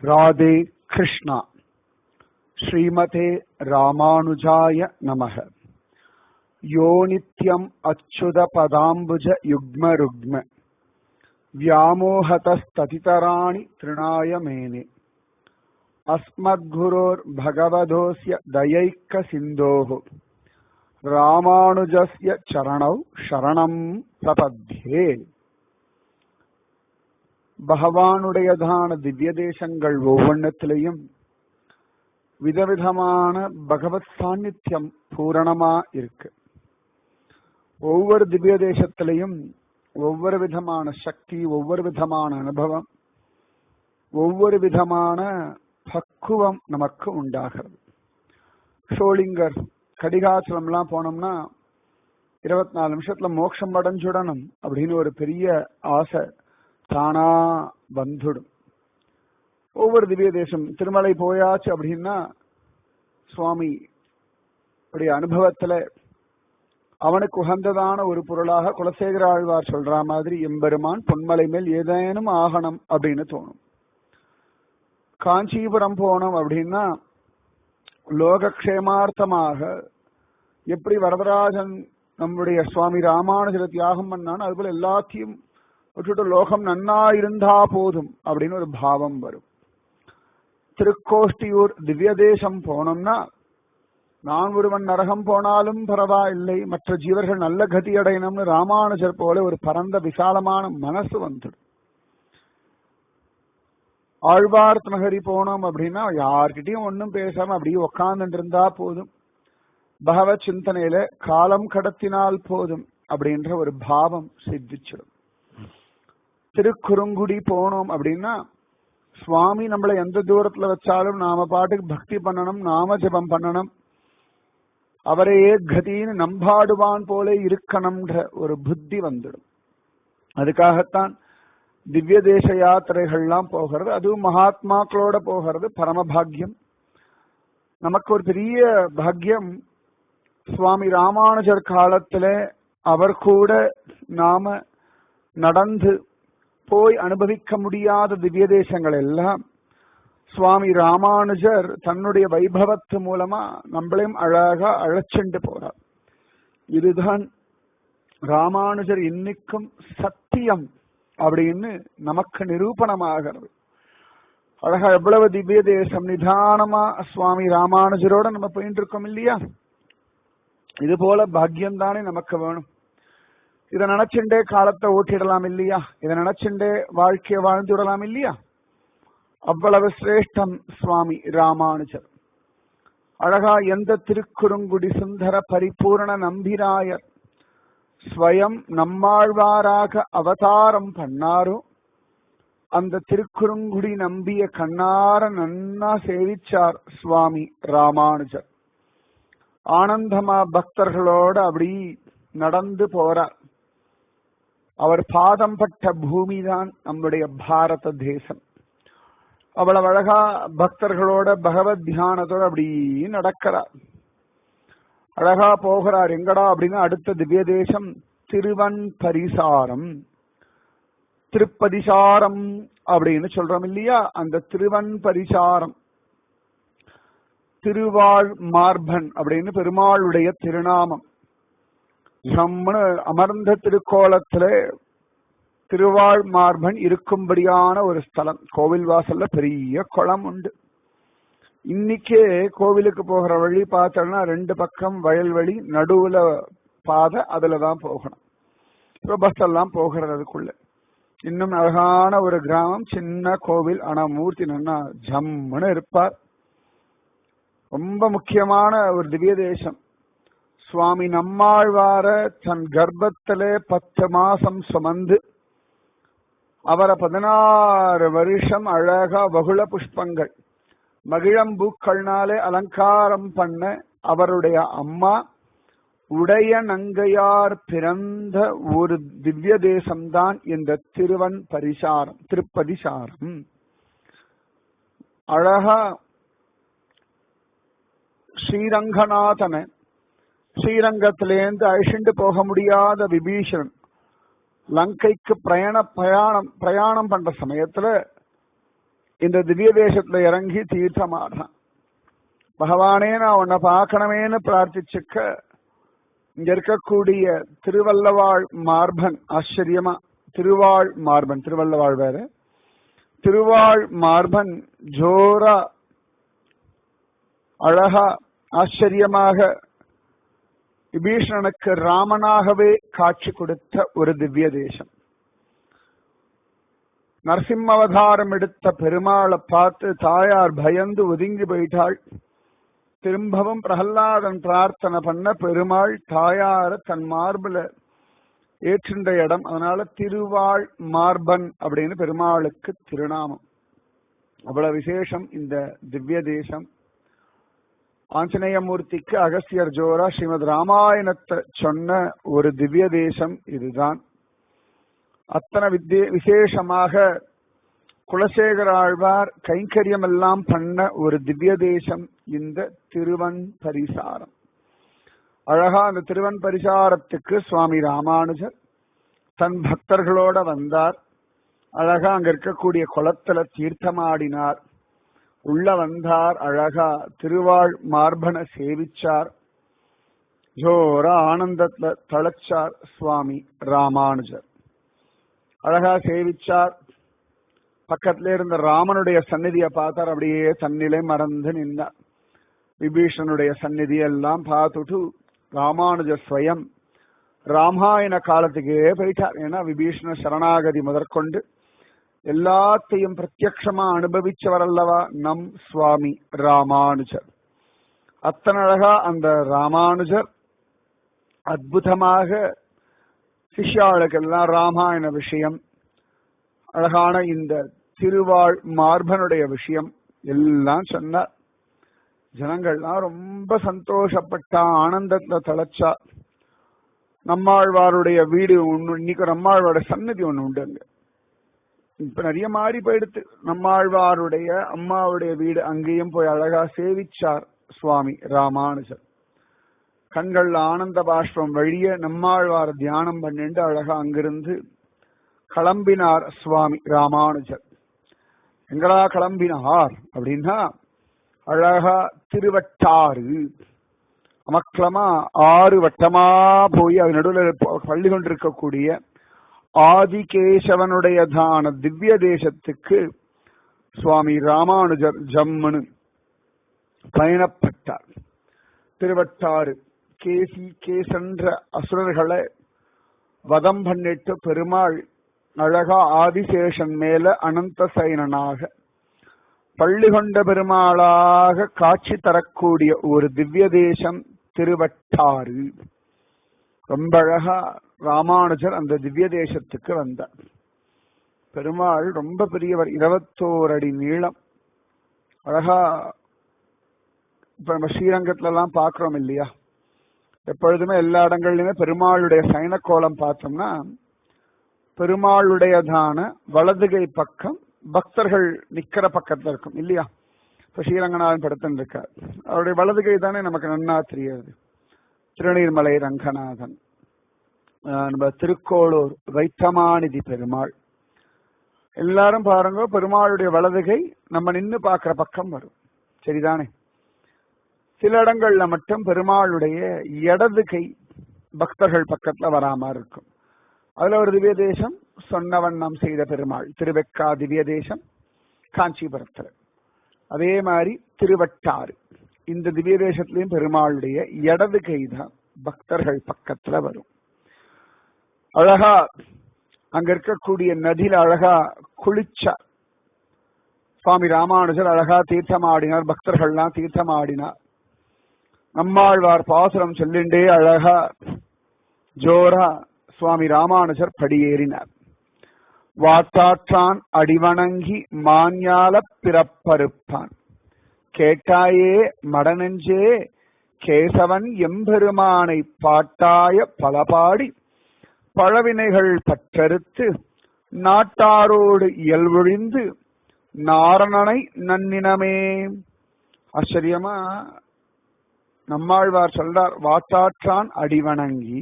राधे कृष्णा। श्रीमते रामानुजाय नमः। यो नित्यम् अच्युत पदाम्बुज युग्म रुग्म व्यामोहतस्ततितराणि तृणाय मेने। अस्मद्गुरोर्भगवतोऽस्य दयैक सिन्धोः रामानुजस्य चरणौ शरणं प्रपद्ये। பகவானுடையதான திவ்ய தேசங்கள் ஒவ்வொன்னத்திலையும் விதவிதமான பகவத் சாநித்தியம் பூரணமா இருக்கு. ஒவ்வொரு திவ்ய தேசத்திலையும் ஒவ்வொரு விதமான சக்தி, ஒவ்வொரு விதமான அனுபவம், ஒவ்வொரு விதமான பக்குவம் நமக்கு உண்டாகிறது. ஷோலிங்கர் கடிகாச்சலம்லாம் போனோம்னா 24 நிமிஷத்துல மோட்சம் அடைஞ்சுடணும் அப்படின்னு ஒரு பெரிய ஆசை தானா வந்துடும். ஒவ்வொரு திவ்ய தேசம் திருமலை போயாச்சு அப்படின்னா சுவாமி அனுபவத்துல அவனுக்கு உகந்ததான ஒரு பொருளாக குலசேகர ஆழ்வார் சொல்ற மாதிரி எம்பெருமான் பொன்மலை மேல் ஏதேனும் ஆகணும் அப்படின்னு தோணும். காஞ்சிபுரம் போனோம் அப்படின்னா லோகக்ஷேமார்த்தமாக எப்படி வரதராஜன் நம்முடைய சுவாமி ராமானுஜரை தியாகம் பண்ணான்னு அதுபோல எல்லாத்தையும் விட்டுட்டு லோகம் நன்னா இருந்தா போதும் அப்படின்னு ஒரு பாவம் வரும். திருக்கோஷ்டியூர் திவ்ய தேசம் போனோம்னா நான் ஒருவன் நரகம் போனாலும் பரவாயில்லை, மற்ற ஜீவர்கள் நல்ல கதி அடையணும்னு ராமானுஜர் போல ஒரு பரந்த விசாலமான மனசு வந்துடும். ஆழ்வார்த் நகரி போனோம் அப்படின்னா யார்கிட்டையும் ஒன்னும் பேசாம அப்படியே உக்காந்துட்டு இருந்தா போதும், பகவத் சிந்தனையில காலம் கடத்தினால் போதும் அப்படின்ற ஒரு பாவம் சித்திச்சிடும். திருக்குறுங்குடி போனோம் அப்படின்னா சுவாமி நம்மளை எந்த தூரத்துல வச்சாலும் நாம பாட்டுக்கு பக்தி பண்ணணும், நாம ஜபம் பண்ணணும், அவரையே கதின்னு நம்பாடுவான் போல இருக்கணும்ன்ற ஒரு புத்தி வந்துடும். அதுக்காகத்தான் திவ்ய தேச யாத்திரைகள்லாம் போகிறது, அதுவும் மகாத்மாக்களோட போகிறது பரமபாகியம். நமக்கு ஒரு பெரிய பாக்கியம், சுவாமி ராமானுஜர் காலத்துல அவர் கூட நாம நடந்து போய் அனுபவிக்க முடியாத திவ்ய தேசங்கள் எல்லாம் சுவாமி ராமானுஜர் தன்னுடைய வைபவத்து மூலமா நம்மளையும் அழகா அழைச்சுண்டு போறார். இதுதான் ராமானுஜர் இன்னைக்கும் சத்தியம் அப்படின்னு நமக்கு நிரூபணமாகிறது. அழகா எவ்வளவு திவ்ய தேசம் நிதானமா சுவாமி ராமானுஜரோட நம்ம போயிட்டு இருக்கோம் இல்லையா? இது போல பாக்கியம் தானே நமக்கு வேணும். இதை நினைச்சுண்டே காலத்தை ஓட்டிடலாம் இல்லையா? இதை நினைச்சுண்டே வாழ்க்கையை வாழ்ந்து விடலாம் இல்லையா? அவ்வளவு சிரேஷ்டம் சுவாமி ராமானுஜர். அழகா எந்த திருக்குறுங்குடி சுந்தர பரிபூர்ண நம்பிராயர் ஸ்வயம் நம்மாழ்வாராக அவதாரம் பண்ணாரோ அந்த திருக்குறுங்குடி நம்பிய கண்ணார நன்னா சேவிச்சார் சுவாமி ராமானுஜர். ஆனந்தமா பக்தர்களோட அப்படி நடந்து போறார். அவர் பாதம் பட்ட பூமிதான் நம்முடைய பாரத தேசம். அவ்வளவு அழகா பக்தர்களோட பகவத் தியானத்தோட அப்படி நடக்கிறார். அழகா போகிறார். எங்கடா அப்படின்னா அடுத்த திவ்ய தேசம் திருவன் பரிசாரம், திருப்பதிசாரம் அப்படின்னு சொல்றோம் இல்லையா? அந்த திருவன் பரிசாரம், திருவாழ் மார்பன் அப்படின்னு பெருமாளுடைய திருநாமம். அமர்ந்த திருக்கோலத்துல திருவாழ் மார்பன் இருக்கும்படியான ஒரு ஸ்தலம். கோவில் வாசல்ல பெரிய குளம் உண்டு. இன்னைக்கே கோவிலுக்கு போகிற வழி பார்த்தோம்னா 2 பக்கம் வயல்வெளி, நடுவுல பாதை, அதுலதான் போகணும். பஸ் எல்லாம் போகிறது அதுக்குள்ள. இன்னும் அழகான ஒரு கிராமம், சின்ன கோவில், ஆனா மூர்த்தி நன்னா ஜம்முன்னு இருப்பார். ரொம்ப முக்கியமான ஒரு திவ்ய தேசம். சுவாமி நம்மாழ்வார தன் கர்ப்பத்திலே 10 மாசம் சுமந்து அவரை 16 வருஷம் அழகா வகுள புஷ்பங்கள் மகிழம்பூக்கள்னாலே அலங்காரம் பண்ண அவருடைய அம்மா உடைய நங்கையார் பிறந்த ஒரு திவ்ய தேசம்தான் இந்த திருவன் பரிசாரம், திருப்பதிசாரம். அழகா ஸ்ரீரங்கநாதனை ஸ்ரீரங்கத்திலேருந்து அழிச்சுண்டு போக முடியாத விபீஷணன் லங்கைக்கு பிரயாணம் பண்ற சமயத்துல இந்த திவ்ய தேசத்துல இறங்கி தீர்த்தமாடுறான். பகவானே, நான் உன்னை பார்க்கணுமேன்னு பிரார்த்திச்சுக்க இங்க இருக்கக்கூடிய திருவல்லவாழ் மார்பன் ஆச்சரியமா, திருவாழ் மார்பன், திருவல்லவாழ் வேற, திருவாழ் மார்பன் ஜோரா அழகா ஆச்சரியமாக விபீஷணனுக்கு ராமனாகவே காட்சி கொடுத்த ஒரு திவ்ய தேசம். நரசிம்ம அவதாரம் எடுத்த பெருமாளை பார்த்து தாயார் பயந்து ஒதுங்கி போயிட்டாள். திரும்பவும் பிரகலாதன் பிரார்த்தனை பண்ண பெருமாள் தாயார தன் மார்புல ஏற்றின்ற இடம். அதனால திருவாழ் மார்பன் அப்படின்னு பெருமாளுக்கு திருநாமம். அவ்வளவு விசேஷம் இந்த திவ்ய தேசம். ஆஞ்சநேயமூர்த்திக்கு அகஸ்தியர் ஜோரா ஸ்ரீமத் ராமாயணத்தை சொன்ன ஒரு திவ்ய தேசம் இதுதான். அத்தனை விசேஷமாக குலசேகர ஆழ்வார் கைங்கரியம் எல்லாம் பண்ண ஒரு திவ்ய தேசம் இந்த திருவன் பரிசாரம். அழகா அந்த திருவன் பரிசாரத்துக்கு சுவாமி ராமானுஜர் தன் பக்தர்களோட வந்தார். அழகா அங்க இருக்கக்கூடிய குளத்துல தீர்த்தமாடினார். உள்ள வந்தார். அழகா திருவாழ் மார்பனை சேவிச்சார். ஜோர ஆனந்தத்துல தளச்சார் சுவாமி ராமானுஜர். அழகா சேவிச்சார். பக்கத்துல இருந்த ராமனுடைய சந்நிதியை பார்த்தார். அப்படியே தன்னிலை மறந்து நின்றார். விபீஷனுடைய சந்நிதி எல்லாம் பார்த்துட்டு ராமானுஜர் ஸ்வயம் ராமாயண காலத்துக்கே போயிட்டார். ஏன்னா விபீஷண சரணாகதி முதற்கொண்டு எல்லாத்தையும் பிரத்யக்ஷமா அனுபவிச்சவர் அல்லவா நம் சுவாமி ராமானுஜர். அத்தனை அழகா அந்த ராமானுஜர் அற்புதமாக சிஷ்யாளுக்கெல்லாம் ராமாயண விஷயம், அழகான இந்த திருவாழ் மார்பனுடைய விஷயம் எல்லாம் சொன்னார். ஜனங்கள்லாம் ரொம்ப சந்தோஷப்பட்ட ஆனந்தத்துல தளச்சா. நம்மாழ்வாருடைய வீடு ஒண்ணு, இன்னைக்கு நம்மாழ்வாருடைய சன்னதி ஒண்ணு உண்டு. அங்க இப்ப நிறைய மாறி போயிடுத்து. நம்மாழ்வாருடைய அம்மாவுடைய வீடு, அங்கேயும் போய் அழகா சேவிச்சார் சுவாமி ராமானுஜர். கண்கள்ல ஆனந்த பாஷ்பம் வழிய நம்மாழ்வார் தியானம் பண்ணிட்டு அழகா அங்கிருந்து கிளம்பினார் சுவாமி ராமானுஜர். எங்கடா கிளம்பினார் அப்படின்னா அழகா திருவட்டாறு அமக்களமா 6 வட்டமா போய் அது நடுவில் பள்ளி கொண்டிருக்கக்கூடிய ஆதிகேசவனுடையதான திவ்ய தேசத்துக்கு சுவாமி ராமானுஜர் ஜம்முன்னு பயணப்பட்டார். திருவட்டாறு கேசன்ற அசுரர்களை வதம் பண்ணிட்டு பெருமாள் அழகா ஆதிசேஷன் மேல அனந்த சயனனாக பள்ளி கொண்ட பெருமாளாக காட்சி தரக்கூடிய ஒரு திவ்ய தேசம் திருவட்டாறு. ரொம்ப அழகா ராமானுஜர் அந்த திவ்ய தேசத்துக்கு வந்தார். பெருமாள் ரொம்ப பெரியவர், 21 அடி நீளம். அழகா இப்ப நம்ம ஸ்ரீரங்கத்துல எல்லாம் பாக்குறோம் இல்லையா, எப்பொழுதுமே எல்லா இடங்கள்லயுமே பெருமாளுடைய சயன கோலம் பார்த்தோம்னா பெருமாளுடையதான வலதுகை பக்கம் பக்தர்கள் நிக்கிற பக்கத்துல இருக்கும் இல்லையா. இப்ப ஸ்ரீரங்கநாதன் படுத்துன்னு இருக்கார், அவருடைய வலதுகை தானே நமக்கு நன்னா தெரியாது. திருநீர்மலை ரங்கநாதன், நம்ம திருக்கோளூர் வைத்தமாநிதி பெருமாள், எல்லாரும் பாருங்க பெருமாளுடைய வலதுகை நம்ம நின்று பார்க்கிற பக்கம் வரும், சரிதானே. சில இடங்கள்ல மட்டும் பெருமாளுடைய இடது கை பக்தர்கள் பக்கத்துல வராம இருக்கும். அதுல ஒரு திவ்ய தேசம் சொன்னவண்ணம் செய்த பெருமாள் திருவெக்கா திவ்ய தேசம் காஞ்சிபுரத்துல. அதே மாதிரி திருவட்டாறு, இந்த திவ்ய தேசத்திலையும் பெருமாளுடைய இடது கை தான் பக்தர்கள் பக்கத்துல வரும். அழகா அங்க இருக்கக்கூடிய நதியில அழகா குளிச்சார் சுவாமி ராமானுஜர். அழகா தீர்த்தமாடினார், பக்தர்கள்லாம் தீர்த்தமாடினார். நம்மாழ்வார் பாசுரம் சொல்லிண்டே அழகா ஜோரா சுவாமி ராமானுஜர் படியேறினார். வாட்டாற்றான் அடிவணங்கி மாஞால பிறப்பறுப்பான் கேட்டாயே மடநெஞ்சே கேசவன் எம்பெருமானை பாட்டாய பலபாடி பழவினைகள் பற்றறுத்து நாட்டாரோடு இயல்வொழிந்து நாரணனை நன்னினமே. ஆச்சரியமா நம்மாழ்வார் சொல்றார், வாட்டாற்றான் அடிவணங்கி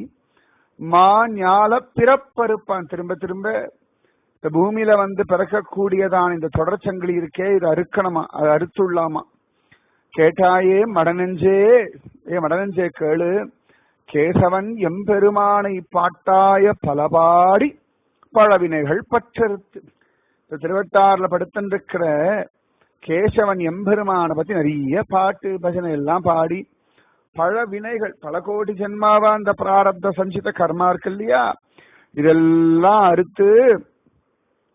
மா ஞால பிறப்பறுப்பான். திரும்ப திரும்ப இந்த பூமியில பிறக்கக்கூடியதான் இந்த தொடர்ச்சங்கிலி இருக்கே, இது அறுக்கணுமா, அது அறுத்துள்ளாமா. கேட்டாயே மடநெஞ்சே, மடநெஞ்சே கேளு, கேசவன் எம்பெருமானை பாட்டாய பலபாடி பழவினைகள் பற்றறுத்து. திருவட்டாறுல படுத்திருக்கிற கேசவன் எம்பெருமானை பத்தி நிறைய பாட்டு பஜனை எல்லாம் பாடி பல வினைகள், பல கோடி ஜென்மாவா அந்த பிராரப்த சஞ்சித கர்மா இருக்கு இல்லையா, இதெல்லாம் அறுத்து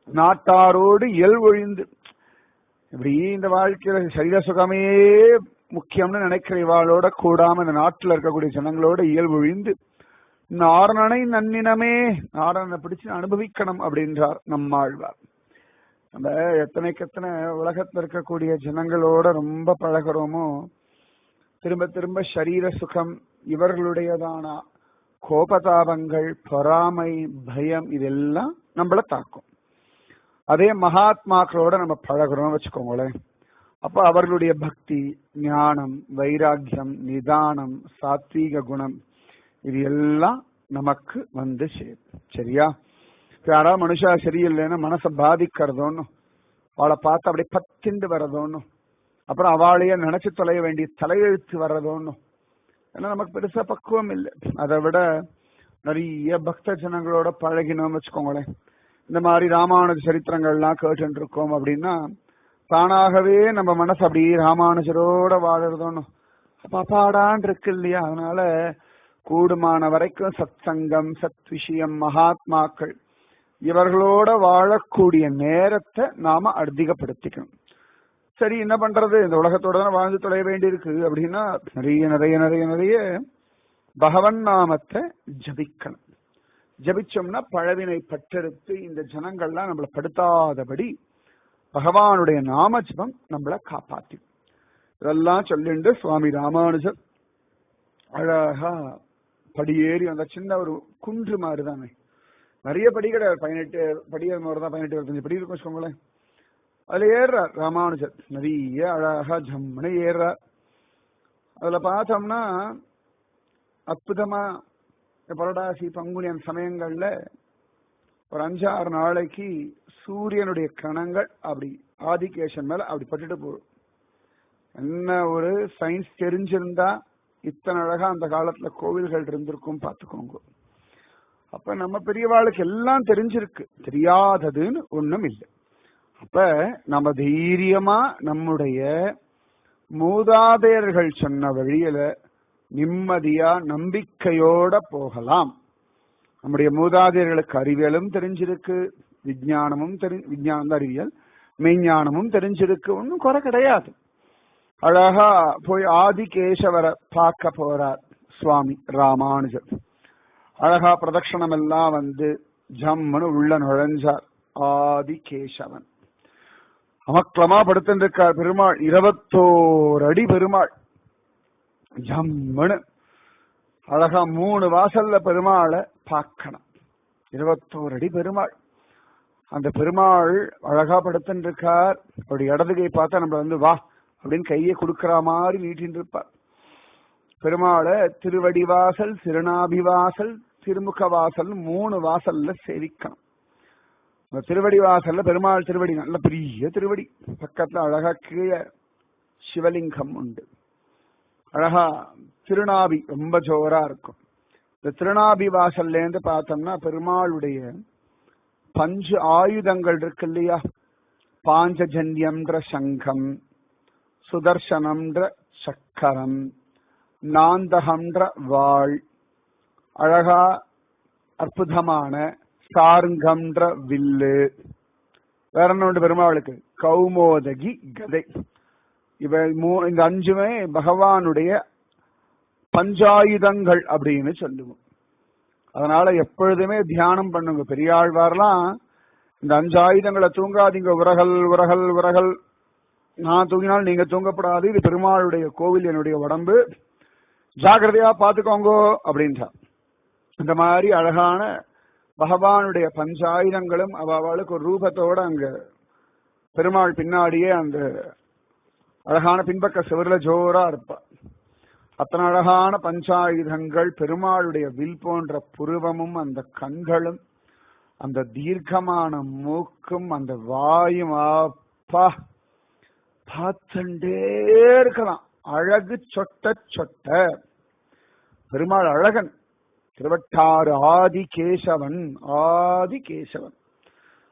நாட்டாரோடு ஒழிந்து, இப்படி இந்த வாழ்க்கையில சரீர சுகமே முக்கியம்னு நினைக்கிற இவாளோட கூடாம இந்த நாட்டுல இருக்கக்கூடிய ஜனங்களோட ஒழிந்து நாரணனை நன்னினமே, நாரணனை பிடிச்சு அனுபவிக்கணும் அப்படின்றார் நம்மாழ்வார். நம்ம எத்தனைக்கு எத்தனை உலகத்துல இருக்கக்கூடிய ஜனங்களோட ரொம்ப பழகிறோமோ, திரும்ப திரும்ப சரீர சுகம், இவர்களுடையதான கோபதாபங்கள், பொறாமை, பயம் இதெல்லாம் நம்மள தாக்கும். அதே மகாத்மாக்களோட நம்ம பழகிறோம் வச்சுக்கோங்களேன், அப்ப அவர்களுடைய பக்தி, ஞானம், வைராக்கியம், நிதானம், சாத்வீக குணம் இது எல்லாம் நமக்கு சேரும். சரியா? யாராவது மனுஷா சரியில்லைன்னா மனசை பாதிக்கிறதோன்னு, அவளை பார்த்து அப்படியே பத்திண்டு வர்றதோன்னு, அப்புறம் அவளையே நினைச்சு தொலைய வேண்டிய தலையெழுத்து வர்றதோன்னு, ஏன்னா நமக்கு பெருசா பக்குவம் இல்லை. அதை விட நிறைய பக்த ஜனங்களோட பழகினோம் வச்சுக்கோங்களேன், இந்த மாதிரி ராமானுஜ சரித்திரங்கள்லாம் கேட்டு இருக்கோம் அப்படின்னா தானாகவே நம்ம மனசு அப்படியே ராமானுஜரோட வாழறதோன்னு பாப்பாடான் இருக்கு இல்லையா. அதனால கூடுமான வரைக்கும் சத் சங்கம், சத் விஷயம், மகாத்மாக்கள் இவர்களோட வாழக்கூடிய நேரத்தை நாம அதிகப்படுத்திக்கணும். சரி, என்ன பண்றது, இந்த உலகத்தோட தான் வாழ்ந்து தொலைய வேண்டியிருக்கு அப்படின்னா நிறைய நிறைய நிறைய நிறைய பகவன் நாமத்தை ஜபிக்கணும். ஜபிச்சோம்னா பழவினை பற்றெடுத்து இந்த ஜனங்கள்லாம் நம்மளை படுத்தாதபடி பகவானுடைய நாம ஜபம் நம்மளை காப்பாத்தி. இதெல்லாம் சொல்லிண்டு சுவாமி ராமானுஜர் அழகா படியேறி அந்த சின்ன ஒரு குன்று மாதிரி தானே, நிறைய படி கிடையாது, 18 படி தான், 18 25 படி இருக்கும் வச்சுக்கோங்களேன். அதுல ஏறுறார் ராமானுஜர், நிறைய அழகா ஜம்முன்னு ஏறுறார். அதுல பார்த்தோம்னா அற்புதமா புரடாசி பங்குனி அந்த சமயங்கள்ல ஒரு 5-6 நாளைக்கு சூரியனுடைய கிரணங்கள் அப்படி ஆதிகேசன் மேல அப்படி பட்டுட்டு போகும். என்ன ஒரு சயின்ஸ் தெரிஞ்சிருந்தா இத்தனை அழகா அந்த காலத்துல கோவில்கள் இருந்திருக்கும் பார்த்துக்கோங்க. அப்ப நம்ம பெரியவாளுக்கு எல்லாம் தெரிஞ்சிருக்கு, தெரியாததுன்னு ஒண்ணும் இல்லை. அப்ப நம்ம தைரியமா நம்முடைய மூதாதையர்கள் சொன்ன வழியில நிம்மதியா நம்பிக்கையோட போகலாம். நம்முடைய மூதாதையர்களுக்கு அறிவியலும் தெரிஞ்சிருக்கு, விஞ்ஞானமும் விஞ்ஞானம் அறிவியல், மெய்ஞானமும் தெரிஞ்சிருக்கு, ஒன்னும் குறை கிடையாது. அழகா போய் ஆதிகேசவரை பார்க்க போறார் சுவாமி ராமானுஜர். அழகா பிரதட்சணம் எல்லாம் ஜம்முன்னு உள்ள நுழைஞ்சார். ஆதிகேசவன் அமக்களமா படுத்திருக்கார் பெருமாள், 21 அடி பெருமாள். ஜம்முன்னு அழகா 3 வாசல்ல பெருமாளை பார்க்கணும். 21 அடி பெருமாள். அந்த பெருமாள் அழகா படுத்திருக்கார். அவருடைய இடதுகை பார்த்தா நம்ம வா அப்படின்னு கையை கொடுக்கற மாதிரி நீட்டின்னு இருப்பார். பெருமாளை திருவடிவாசல், திருநாபிவாசல், திருமுக வாசல் 3 வாசல்ல சேவிக்கணும். அந்த திருவடி வாசல்ல பெருமாள் திருவடி நல்ல பெரிய திருவடி, பக்கத்துல அழகா கீழே சிவலிங்கம் உண்டு. அழகா திருநாபி ரொம்ப ஜோரா இருக்கும். இந்த திருநாபி வாசல்ல இருந்து பார்த்தோம்னா பெருமாளுடைய 5 ஆயுதங்கள் இருக்கு இல்லையா, பாஞ்சஜன்யம்ன்ற சங்கம், சுதர்சனம்ன்ற சக்கரம், நாந்தகம்ன்ற வாள், அழகா அற்புதமான சார்ங்கம்ன்ற வில்லு, வேற என்ன பெருமாளுக்கு கௌமோதகி கதை. இந்த 5மே பகவானுடைய பஞ்சாயுதங்கள் அப்படின்னு சொல்லுவோம். அதனால எப்பொழுதுமே தியானம் பண்ணுங்க. பெரியாழ்வார்லாம் இந்த 5 ஆயுதங்களை தூங்காதீங்க, உரகல் உரகல் உரகல், நான் தூங்கினால் நீங்க தூங்கப்படாது, இது பெருமாளுடைய கோவில், என்னுடைய உடம்பு, ஜாகிரதையா பாத்துக்கோங்க அப்படின்றா. இந்த மாதிரி அழகான பகவானுடைய பஞ்சாயுதங்களும் அவளுக்கு ஒரு ரூபத்தோட அங்க பெருமாள் பின்னாடியே அந்த அழகான பின்பக்க சிவர்ல ஜோரா இருப்பா. அத்தனை அழகான பஞ்சாயுதங்கள், பெருமாளுடைய வில் போன்ற புருவமும் அந்த கண்களும் அந்த தீர்க்கமான மூக்கும் அந்த வாயும் அப்பா பார்த்துட்டே இருக்கலாம். அழகு சொட்ட சொட்ட. பெருமாள் அழகன். திருவட்டாறு ஆதிகேசவன். ஆதிகேசவன்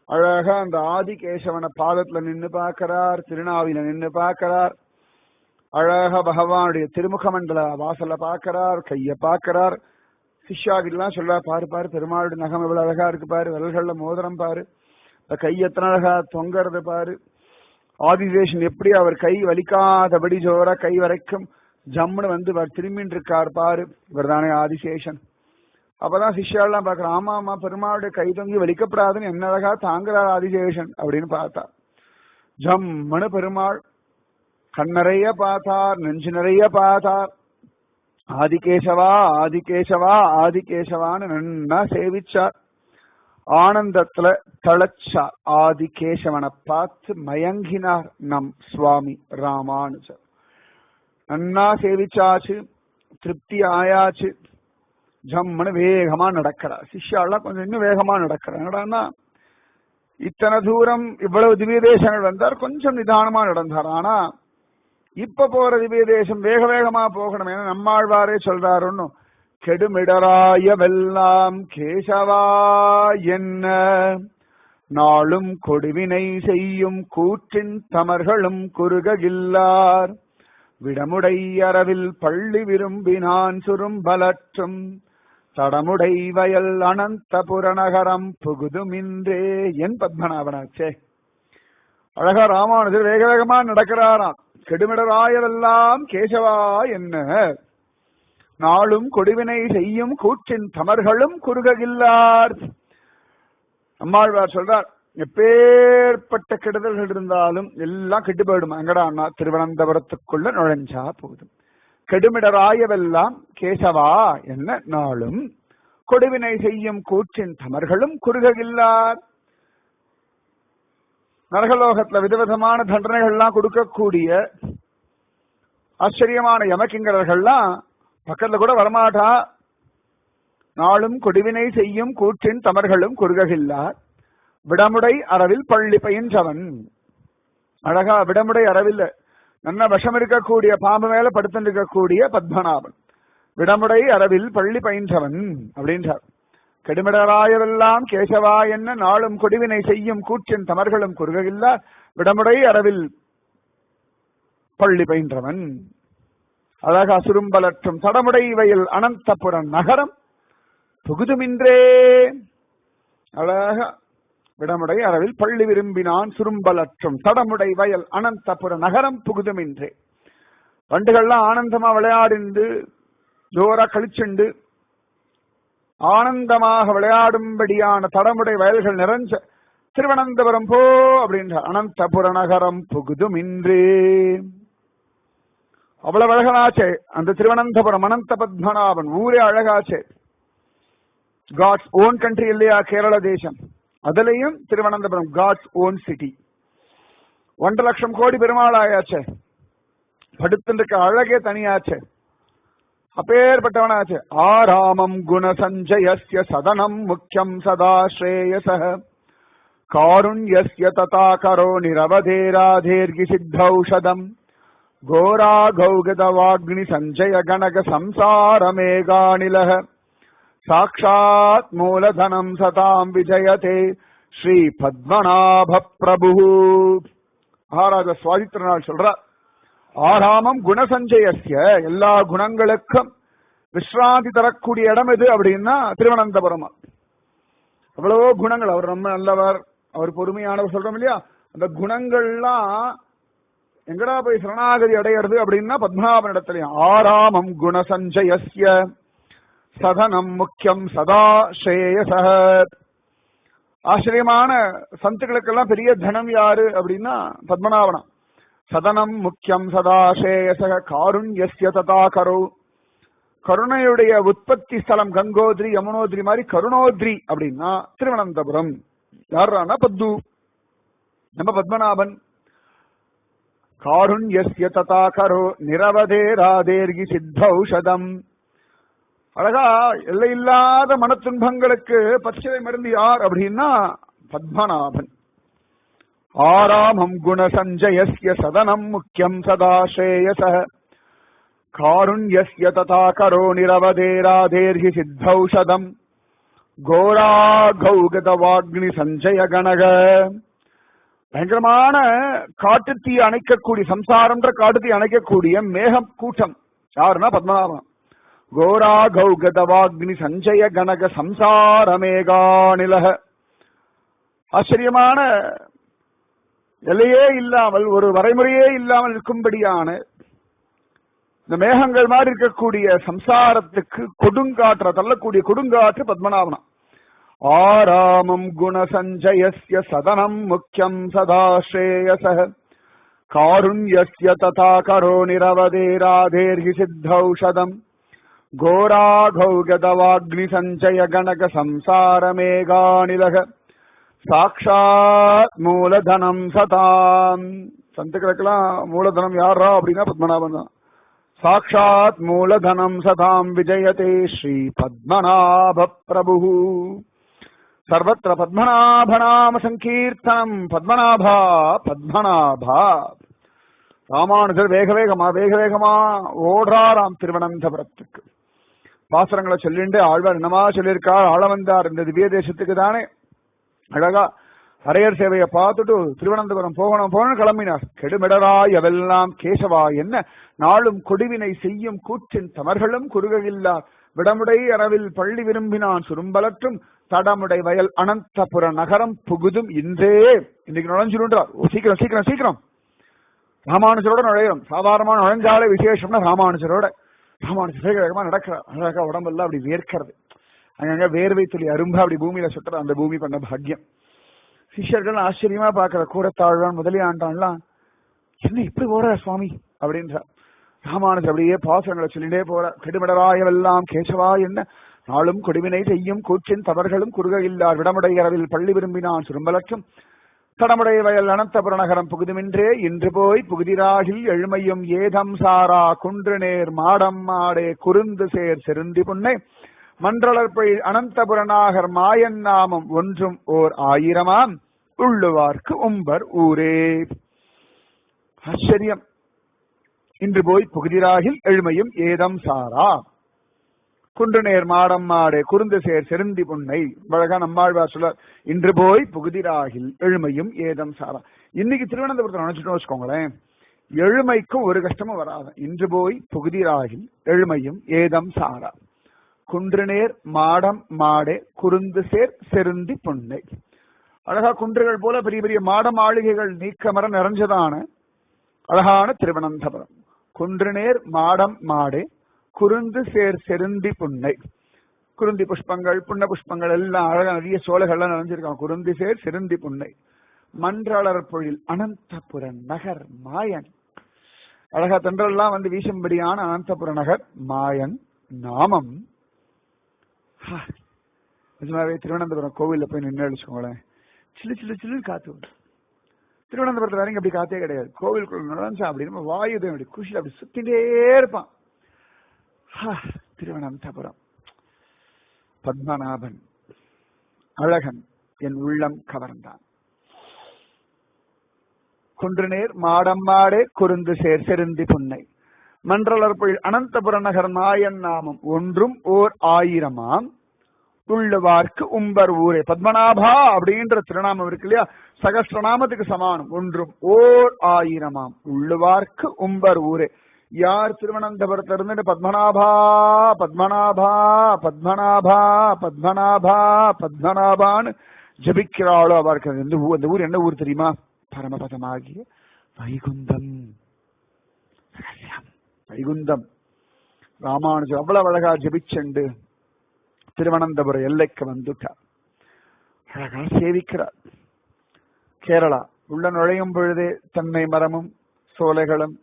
அழகா அந்த ஆதிகேசவனை பாதத்துல நின்னு பார்க்கிறார், திருநாவில நின்னு பார்க்கிறார். அழகா பகவானுடைய திருமுக மண்டல வாசல்ல பார்க்கிறார், கைய பார்க்கிறார். சிஷ்யாகிலாம் சொல்ல, பாரு பாரு பெருமாளுடைய நகம் எவ்வளவு அழகா இருக்கு பாரு, விரல்கள்ல மோதிரம் பாரு, கை எத்தனை அழகா தொங்கறது பாரு. ஆதிசேஷன் எப்படி அவர் கை வலிக்காதபடி ஜோரா கை வரைக்கும் ஜம்முன்னு வந்து திரும்பின்னு இருக்கார் பாரு, இவர் தானே ஆதிசேஷன். அப்பதான் சிஷ்யாலாம் பாக்குற, ஆமா ஆமா பெருமாளுடைய கை தொங்கி வலிக்கப்படாதுன்னு என்ன அழகா தாங்குறார் ஆதிசேஷன் அப்படின்னு பார்த்தா. ஜம்முன்னு பெருமாள் கண் நிறைய பார்த்தார், நெஞ்சு நிறைய பார்த்தார். ஆதிகேசவா ஆதிகேசவா ஆதிகேசவான்னு நன்னா சேவிச்சார். ஆனந்தத்துல தளச்சார். ஆதிகேசவனை பார்த்து மயங்கினார் நம் சுவாமி ராமானுஜர். நன்னா சேவிச்சாச்சு, திருப்தி ஆயாச்சு. ஜம்முன்னு வேகமா நடக்கிறார். சிஷ்யாலாம் கொஞ்சம் இன்னும் வேகமா நடக்கிறாங்கன்னா, இத்தனை தூரம் இவ்வளவு திவ்ய தேசங்கள் வந்தார், கொஞ்சம் நிதானமா நடந்தார். ஆனா இப்ப போற திவ்ய தேசம் வேக வேகமா போகணும். ஏன்னா நம்மாழ்வாரே சொல்றாருன்னு, கெடுமிடராயவெல்லாம் கேசவா என்ன நாளும் கொடுவினை செய்யும் கூற்றின் தமர்களும் குறுகில்லார் விடமுடை அரவில் பள்ளி விரும்பினான் சுரும்பலற்றும் தடமுடை வயல் அனந்த புறநகரம் புகுதுமின்றே. என் பத்மநாபனாச்சே. அழகா ராமானுஜர் வேக வேகமா நடக்கிறாராம். கெடுமிடராயவெல்லாம் கேசவா என்ன நாளும் கொடுவினை செய்யும் கூற்றின் தமர்களும் குறுகில்லார். அம்மாழ்வார் சொல்றார், எப்பேற்பட்ட கெடுதல்கள் இருந்தாலும் எல்லாம் கெட்டு போயிடுமா. எங்கடான்னா திருவனந்தபுரத்துக்குள்ள நுழைஞ்சா போதும். கெடுமிடராயவெல்லாம் கேசவா என்ன நாளும் கொடுவினை செய்யும் கூற்றின் தமர்களும் குறுகில்லார். நரகலோகத்துல விதவிதமான தண்டனைகள்லாம் கொடுக்கக்கூடிய ஆச்சரியமான யமகிங்கரர்கள்லாம் பக்கத்துல கூட வரமாட்டா. நாளும் கொடுவினை செய்யும் கூற்றின் தமர்களும் குறுகில்லார் விடமுடை அரவில் பள்ளி பயின்றவன். அழகா விடமுடை அரவில் நல்ல விஷம் இருக்கக்கூடிய பாம்பு மேல படுத்து இருக்கக்கூடிய பத்மநாபன். விடமுடை அரவில் பள்ளி பயின்றவன் அப்படின்றார். கெடுமிடராயவெல்லாம் கேசவா என்ன நாளும் கொடுவினை செய்யும் கூற்றின் தமர்களும் குறுகில்லா விடமுடை அரவில் பள்ளி பயின்றவன். அழகா சுரும்பலற்றும் தடமுடை வயல் அனந்தபுரம் நகரம் புகுதுமின்றே. அழகா விடமுடை அரவில் பள்ளி விரும்பினான் சுரும்பலற்றும் தடமுடை வயல் அனந்தபுர நகரம் புகுதுமின்றே. வண்டுகள்லாம் ஆனந்தமா விளையாடிந்து ஜோரா கழிச்சுண்டு ஆனந்தமாக விளையாடும்படியான தடமுடை வயல்கள் நிறைஞ்ச திருவனந்தபுரம் போ அப்படின்ற அனந்தபுர நகரம் புகுதுமின்றே. அவ்வளவு அழகாச்சே அந்த திருவனந்தபுரம். அனந்த பத்மநாபன் ஊரே அழகாச்சே. காட்ஸ் ஓன் கண்ட்ரி இல்லையா கேரள தேசம், அதுலயும் திருவனந்தபுரம் காட்ஸ் ஓன் சிட்டி. 1,00,000 கோடி பெருமாள் ஆயாச்சே. படுத்துருக்க அழகே தனியாச்சே. அப்பேற்பட்டவனாச்சே. ஆராமம் குணசஞ்சயஸ்ய சதனம் முக்கியம் சதா ஸ்ரேயச காருண்யஸ்ய ததா கரோ நிரவதேராதேர்கி சித்தௌஷதம் கோரா கௌகதவாக்னி சஞ்சய கணக சம்சாரமேகாநிலஹ சாட்சாத் மூலதனம் சதாம் விஜயதே ஸ்ரீ பத்மநாப பிரபு. மகாராஜா சுவாதித்திரநாள் சொல்றார், ஆராமம் குணசஞ்சயஸ்ய எல்லா குணங்களுக்கும் விஸ்ராந்தி தரக்கூடிய இடம் எது அப்படின்னா திருவனந்தபுரம். அவ்வளவோ குணங்கள். அவர் ரொம்ப நல்லவர், அவர் பொறுமையானவர் சொல்றோம் இல்லையா. அந்த குணங்கள்லாம் எங்கடா போய் சரணாகதி அடையிறது அப்படின்னா பத்மநாபன் இடத்துலயும். ஆராமம் குணசஞ்சயஸ்ய சதனம் முக்கியம் சதா ஸ்ரேயச. ஆச்சரியமான சந்துக்களுக்கெல்லாம் பெரிய தனம் யாரு அப்படின்னா பத்மநாபனா. சதனம் முக்கியம் சதா ஸ்ரேயச காருண்யஸ்ய ததா கரோ. கருணையுடைய உற்பத்தி ஸ்தலம் கங்கோத்ரி யமுனோத்ரி மாதிரி கருணோத்ரி அப்படின்னா திருவனந்தபுரம். யாரானா பத்து நம்ம பத்மநாபன். காருண்யஸ்ய ததா கரோ நிரவதே ராதேர்கி சித்தௌஷதம். அழகா எல்லையில்லாத மன துன்பங்களுக்கு பச்சை மருந்து யார் அப்படின்னா பத்மநாபன். ஆராமம் குணசஞ்சயஸ்ய சதனம் முக்கியம் சதாஸ்ரேயச காருண்யஸ்ய ததா கரோ நிரவதேராதேர்ஹி சித்தௌஷதம் கோராகௌகதவாக்னி சஞ்சய கணக. பயங்கரமான காட்டுத்தீ அணைக்கக்கூடிய சம்சாரம்ன்ற காட்டுத்தீ அணைக்கக்கூடிய மேகம் கூட்டம் யாருன்னா பத்மநாபன். கோராகௌகதவாக்னி சஞ்சய கணக சம்சார மேகாநிலக. ஆச்சரியமான எல்லையே இல்லாமல் ஒரு வரைமுறையே இல்லாமல் இருக்கும்படியான இந்த மேகங்கள் மாதிரி இருக்கக்கூடிய சம்சாரத்துக்கு கொடுங்காற்ற தள்ளக்கூடிய கொடுங்காற்று பத்மநாபனம். ஆராமம் குணசஞ்சயஸ்ய சதனம் முக்கியம் சதாஸ்ரேயச காருண்யஸ்ய ததா கரோ நிரவதேராதேர்ஹி சித்தௌஷதம் கோராகௌகதவாக்னி சஞ்சய கணக சம்சார மேகாநிலக சாட்சாத் மூலதனம் சதாம். சந்துக்களுக்கெல்லாம் மூலதனம் யாரா அப்படின்னா பத்மநாபன் தான். சாட்சாத் மூலதனம் சதாம் விஜயதே ஸ்ரீ பத்மநாப பிரபு. சர்வத்திர பத்மநாபநாம சங்கீர்த்தனம். பத்மநாபா பத்மநாபா. ராமானுஜர் வேக வேகமா ஓடுறாராம் திருவனந்தபுரத்துக்கு. பாசுரங்களை சொல்லிண்டு ஆழ்வார் என்னமா சொல்லியிருக்கார். ஆள வந்தார் இந்த திவ்ய தேசத்துக்கு தானே. அழகா ஹரையர் சேவையை பார்த்துட்டு திருவனந்தபுரம் போகணும் கிளம்பினார். கெடுமிடராய் அவெல்லாம் கேசவா என்ன நாளும் கொடுவினை செய்யும் கூற்றின் தமர்களும் குறுகையில்லார் விடமுடை அரவில் பள்ளி விரும்பினான் சுரும்பலற்றும் தடமுடை வயல் அனந்தபுர நகரம் புகுதும் இன்றே. இன்னைக்கு நுழைஞ்சிருன்றார். சீக்கிரம் ராமானுஜரோட நுழையும். சாதாரணமான நுழைஞ்சாலே விசேஷம்னா ராமானுஜர் வேகமா நடக்கிறார். அழகா உடம்பெல்லாம் அப்படி வேர்க்கிறது. அங்கங்க வேர்வை துளி அரும்பா அப்படி பூமியில சுட்டுற அந்த பூமி பண்ண பாக்கியம். சிஷ்யர்கள் ஆச்சரியமா பாக்குற கூடத்தாழ்வான் முதலியாண்டான்லாம் என்ன இப்படி போற சுவாமி அப்படின்றார். ராமானுஜர் அப்படியே பாசங்களை சொல்லிட்டே போற. கெடுமிடராயவெல்லாம் கேசவா என்ன நாளும் கொடுவினை செய்யும் கூற்றின் தவறுகளும் குறுகையில்லார் விடமுடை இரவில் பள்ளி விரும்பினான் சுரும்பலற்றும் தடமுடைய வயல் அனந்தபுர நகரம் புகுதுமின்றே இன்று போய் புகுதிராகில் எழுமையும் ஏதம் சாரா குன்று நேர் மாடம் மாடே குருந்து சேர் செருந்தி புன்னை மன்றளர்பொழி அனந்தபுரநாகர் மாயன் நாமம் ஒன்றும் ஓர் ஆயிரமாம் உள்ளுவார்க்கு உம்பர் ஊரே. ஆச்சரியம். இன்று போய் புகுதிராகில் எழுமையும் ஏதம் சாரா குன்று நேர் மாடம் மாடே குருந்து சேர் செருந்தி புன்னை. அழகா நம்மாழ்வார் சொல்ல இன்று போய் புகுதிராகில் எழுமையும் ஏதம் சாரா. இன்னைக்கு திருவனந்தபுரத்தை நினைச்சிட்டோம் வச்சுக்கோங்களேன், எழுமைக்கும் ஒரு கஷ்டமும் வராது. இன்று போய் புகுதிராகில் எழுமையும் ஏதம் சாரா குன்றுநேர் மாடம் மாடே குருந்து சேர் செருந்தி புன்னை. அழகா குன்றுகள் போல பெரிய பெரிய மாட மாளிகைகள் நீக்கமர நிறைஞ்சதான அழகான திருவனந்தபுரம். குன்றுநேர் மாடம் மாடே குருந்து சேர் செருந்தி புன்னை. குருந்தி புஷ்பங்கள் புன்ன புஷ்பங்கள் எல்லாம் அழகா நிறைய சோலைகள்லாம் நிறைஞ்சிருக்காங்க. குருந்தி சேர் செருந்தி புன்னை மன்றளர் பொழில் அனந்தபுர நகர் மாயன். அழகா தென்றெல்லாம் வந்து வீசும்படியான அனந்தபுர நகர் மாயன் நாமம். நிஜமாவே திருவனந்தபுரம் கோவில்ல போய் நின்று அடிச்சுக்கோங்களேன், சில்லு காத்து வரும். திருவனந்தபுரத்துல வேற அப்படி காத்தே கிடையாது. கோவிலுக்குள்ள நுழைஞ்சா அப்படின்னு வாயு அப்படி குஷில அப்படி சுத்திட்டே இருப்பான். திருவனந்தபுரம் பத்மநாபன் அழகன் என் உள்ளம் கவர்ந்தான். குன்றுநேர் மாடம் மாடே குருந்து சேர் செருந்தி புன்னை மன்றளர்பொழில் அனந்தபுர நகர் மாயன் நாமம் ஒன்றும் ஓர் ஆயிரமாம் உள்ளுவார்க்கு உம்பர் ஊரே. பத்மநாபா அப்படின்ற திருநாமம் இருக்கு இல்லையா, சகஸ்ரநாமத்துக்கு சமானம். ஒன்றும் ஓர் ஆயிரமாம் உள்ளுவார்க்கு உம்பர் ஊரே. யார் திருவனந்தபுரத்துல இருந்து பத்மநாபா பத்மநாபா பத்மநாபா பத்மநாபா பத்மநாபான்னு ஜபிக்கிறாளோ அவருக்கு அந்த ஊர் என்ன ஊர் தெரியுமா? பரமபதமாகிய வைகுந்தம். வைகுந்தம். ராமானுஜர் அவ்வளவு அழகா ஜபிச்செண்டு திருவனந்தபுர எல்லைக்கு வந்துட்டார். அழகா சேவிக்கிறார். கேரளா உள்ள நுழையும் பொழுதே தென்னை மரமும் சோலைகளும்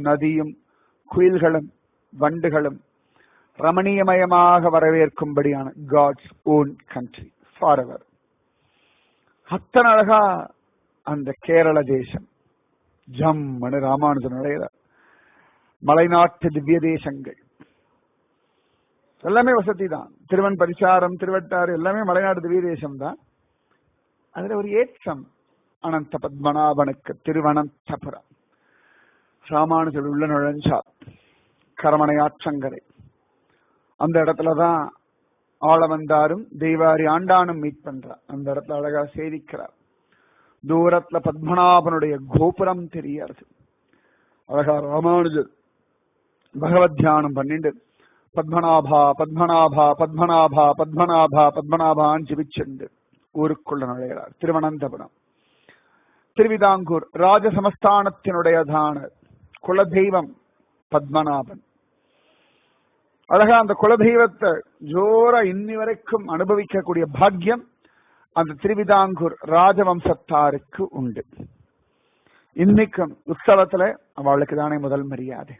நதியும் குயில்களும் வண்டுகளும் ரமணீயமயமாக வரவேற்கும்படியான God's own country forever. அத்தனை அழகா அந்த கேரள தேசம். ஜம்மனு ராமானுஜன் நுழைகிறார். மலைநாட்டு திவ்ய தேசங்கள் எல்லாமே வசதி தான். திருவன் பரிசாரம், திருவட்டாறு எல்லாமே மலைநாடு திவ்ய தேசம் தான். அதுல ஒரு ஏற்றம் அனந்த பத்மநாபனுக்கு திருவனந்தபுரம். ராமானுஜர் உள்ள நுழைஞ்சார் கரமனை ஆற்றங்கரை. அந்த இடத்துலதான் ஆளவந்தாரும் தெய்வாரி ஆண்டானும் மீட் பண்றார். அந்த இடத்துல அழகா சேவிக்கிறார். தூரத்துல பத்மநாபனுடைய கோபுரம் தெரியாது. அழகா ராமானுஜர் பகவத் தியானம் பண்ணிட்டு பத்மநாபா பத்மநாபா பத்மநாபா பத்மநாபா பத்மநாபான்னு ஜிபிச்சுண்டு ஊருக்குள்ள நுழைகிறார். திருவனந்தபுரம் திருவிதாங்கூர் ராஜசமஸ்தானத்தினுடையதான குலதெய்வம் பத்மநாபன். அழகா அந்த குலதெய்வத்தை ஜோரா இன்னி வரைக்கும் அனுபவிக்கக்கூடிய பாக்கியம் அந்த திருவிதாங்கூர் ராஜவம்சத்தாருக்கு உண்டு. இன்னைக்கும் உற்சவத்துல அவளுக்கு தானே முதல் மரியாதை.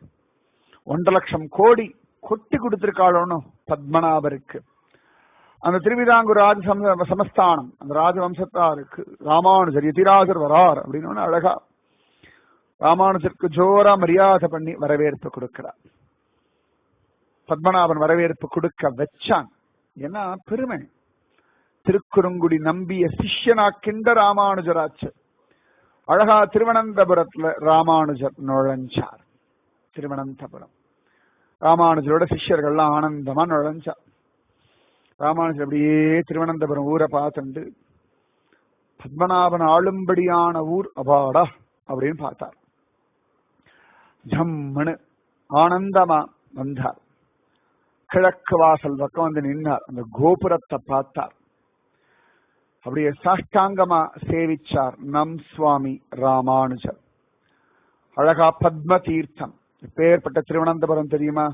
1,00,000 கோடி கொட்டி கொடுத்திருக்காளோன்னு பத்மநாபருக்கு. அந்த திருவிதாங்கூர் சமஸ்தானம் அந்த ராஜவம்சத்தாருக்கு ராமானுஜர் யதிராஜர் வரார் அப்படின்னு அழகா ராமானுஜருக்கு ஜோரா மரியாதை பண்ணி வரவேற்பு கொடுக்கிறார். பத்மநாபன் வரவேற்பு கொடுக்க வச்சான். ஏன்னா பெருமை. திருக்குறுங்குடி நம்பிய சிஷ்யனாக்கின்ற ராமானுஜராச்சு. அழகா திருவனந்தபுரத்துல ராமானுஜர் நுழைஞ்சார். திருவனந்தபுரம் ராமானுஜரோட சிஷ்யர்கள்லாம் ஆனந்தமா நுழைஞ்சார். ராமானுஜர் அப்படியே திருவனந்தபுரம் ஊரை பார்த்துண்டு பத்மநாபன் ஆளும்படியான ஊர் அபாடா அப்படின்னு பார்த்தார். ஜம்மனு ஆனந்தமா வந்தார். கிழக்கு வாசல் பக்கம் வந்து நின்றார். அந்த கோபுரத்தை பார்த்தார். அப்படியே சாஷ்டாங்கமா சேவிச்சார் நம் சுவாமி ராமானுஜர். அழகா பத்ம தீர்த்தம். பேர்பட்ட திருவனந்தபுரம் தெரியுமா?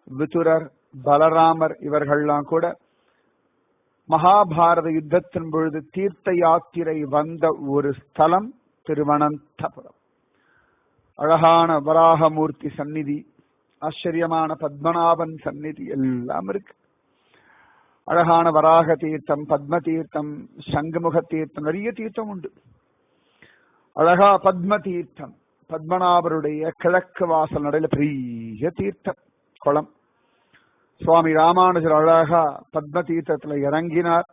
விதுரர் பலராமர் இவர்கள்லாம் கூட மகாபாரத யுத்தத்தின் பொழுது தீர்த்த யாத்திரை வந்த ஒரு ஸ்தலம் திருவனந்தபுரம். அழகான வராகமூர்த்தி சந்நிதி, ஆச்சரியமான பத்மநாபன் சந்நிதி எல்லாம் இருக்கு. அழகான வராக தீர்த்தம், பத்ம தீர்த்தம், சங்குமுக தீர்த்தம், நிறைய தீர்த்தம் உண்டு. அழகா பத்ம தீர்த்தம் பத்மநாபருடைய கிழக்கு வாசல் நடையில பெரிய தீர்த்தம் குளம். சுவாமி ராமானுஜர் அழகா பத்ம தீர்த்தத்துல இறங்கினார்.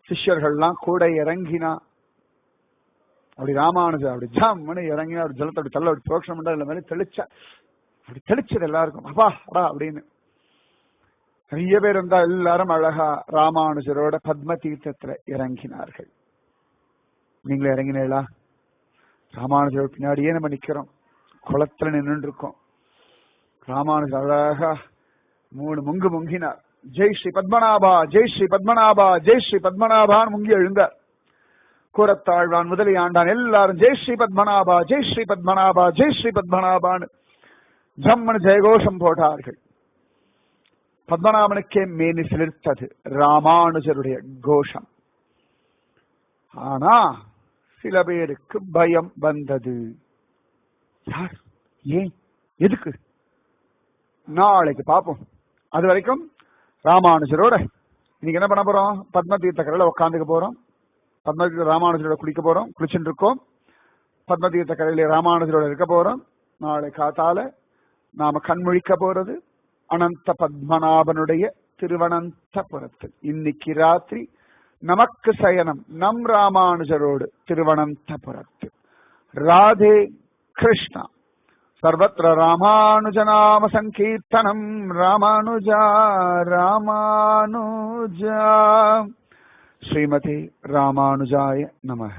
சிஷ்யர்கள்லாம் கூட இறங்கினார். அப்படி ராமானுஜர் அப்படி ஜாமனு இறங்கினா அப்படி ஜலத்தை அப்படி தள்ள அப்படி சோஷம் இல்ல மாதிரி தெளிச்சா. அப்படி தெளிச்சது எல்லாருக்கும் அப்பா அடா அப்படின்னு. நிறைய பேர் இருந்தா எல்லாரும் அழகா ராமானுஜரோட பத்ம தீர்த்தத்துல இறங்கினார்கள். நீங்களும் இறங்கினீங்களா? ராமானுஜரோட பின்னாடியே நம்ம நிக்கிறோம். குளத்துல நின்று இருக்கோம். ராமானுஜர் அழகா 3 முங்கு முங்கினார். ஜெய் ஸ்ரீ பத்மநாபா, ஜெய் ஸ்ரீ பத்மநாபா, ஜெய் ஸ்ரீ பத்மநாபான்னு முங்கி எழுந்தார். கூரத்தாழ்வான் முதலியாண்டான் எல்லாரும் ஜெய் ஸ்ரீ பத்மநாபா, ஜெய் ஸ்ரீ பத்மநாபா, ஜெய் ஸ்ரீ பத்மநாபான்னு ஜம்மன் ஜெயகோஷம் போட்டார்கள். பத்மநாபனுக்கே மேனி சிலிர்த்தது ராமானுஜருடைய கோஷம். ஆனா சில பேருக்கு பயம் வந்தது. யார், ஏன், எதுக்கு? நாளைக்கு பார்ப்போம். அது வரைக்கும் ராமானுஜரோட இன்னைக்கு என்ன பண்ண போறோம்? பத்ம தீர்த்த கரையில உட்காந்துக்க போறோம். பத்ம தீர்த்த ராமானுஜரோட குளிக்க போறோம். குளிச்சுட்டு இருக்கோம். பத்ம தீர்த்த கரையில ராமானுஜரோட இருக்க போறோம். நாளை காத்தால நாம கண்முழிக்க போறது அனந்த பத்மநாபனுடைய திருவனந்தபுரத்தில். இன்னைக்கு ராத்திரி நமக்கு சயனம் நம் ராமானுஜரோடு திருவனந்தபுரத்தில். ராதே கிருஷ்ணா. सर्वत्र रामानुजनाम संकीर्तनम रामानुजा रामानुजा. श्रीमते रामानुजाय नमः.